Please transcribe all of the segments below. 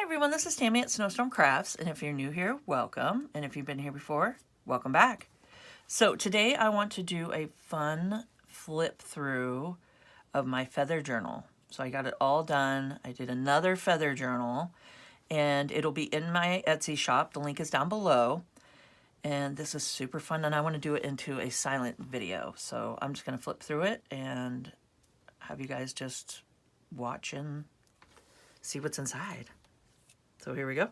everyone, this is Tammy at Snowstorm Crafts, and if you're new here, welcome, and if you've been here before, welcome back. So today I want to do a fun flip through of my feather journal. So I got it all done. I did another feather journal, and it'll be in my Etsy shop. The link is down below, and this is super fun, and I want to do it into a silent video. So I'm just going to flip through it and have you guys just watch and see what's inside. So here we go.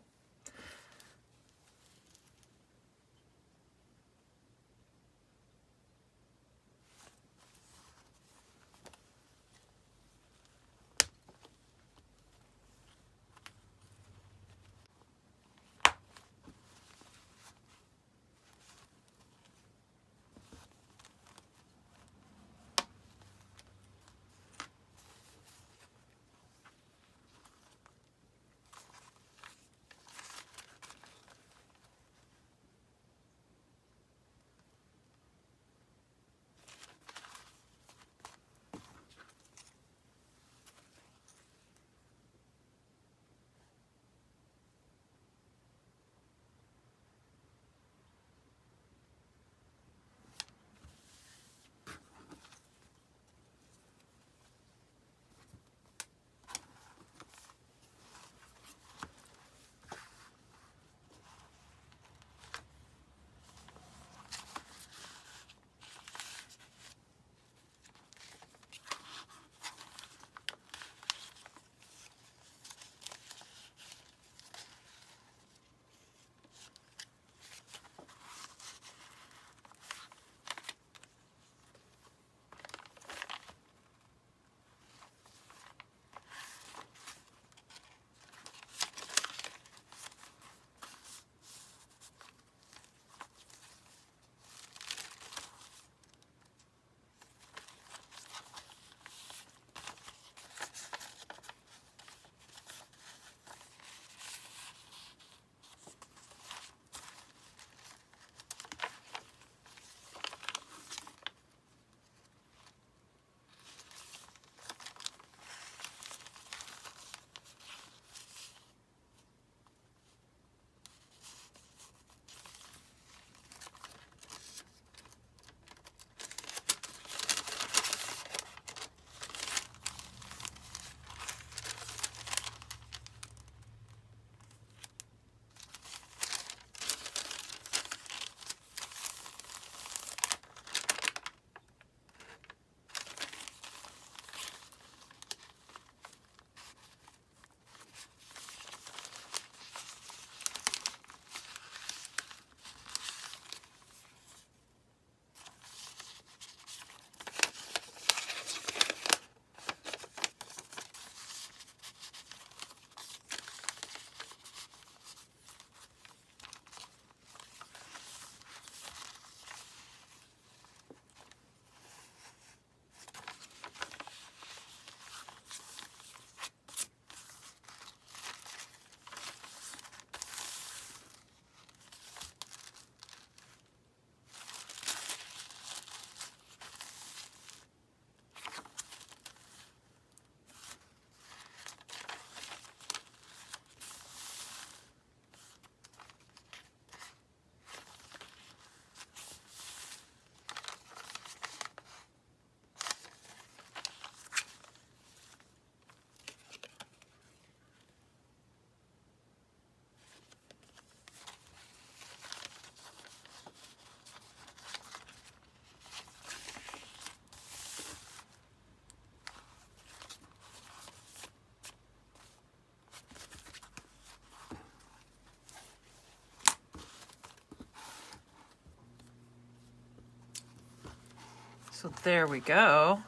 So there we go.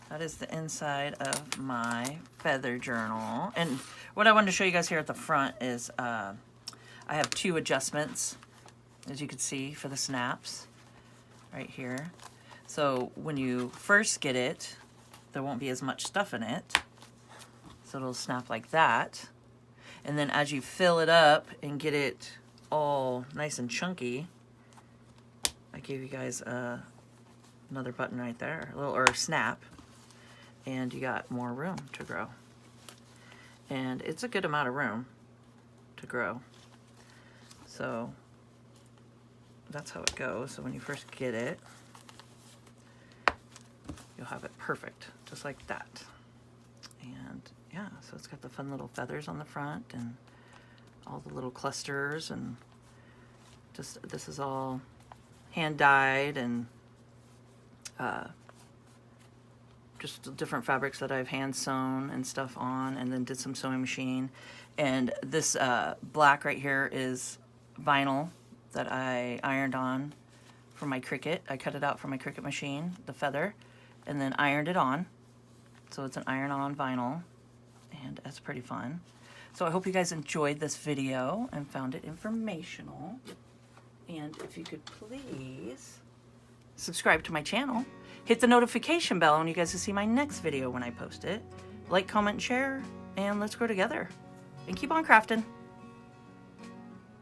That is the inside of my feather journal. And what I wanted to show you guys here at the front is I have two adjustments, as you can see, for the snaps right here. So when you first get it, there won't be as much stuff in it. So it'll snap like that. And then as you fill it up and get it all nice and chunky, I gave you guys another button right there, or snap, and you got more room to grow. and it's a good amount of room to grow. So that's how it goes. So when you first get it, you'll have it perfect, just like that. And yeah, so it's got the fun little feathers on the front and all the little clusters, and just, this is all hand dyed and just different fabrics that I've hand sewn and stuff on, and then did some sewing machine. And this black right here is vinyl that I ironed on for my Cricut. I cut it out from my Cricut machine, the feather, and then ironed it on. So it's an iron-on vinyl, and that's pretty fun. So I hope you guys enjoyed this video and found it informational. And if you could please subscribe to my channel, hit the notification bell, and you guys will see my next video when I post it. Like, comment, and share, and let's grow together. And keep on crafting.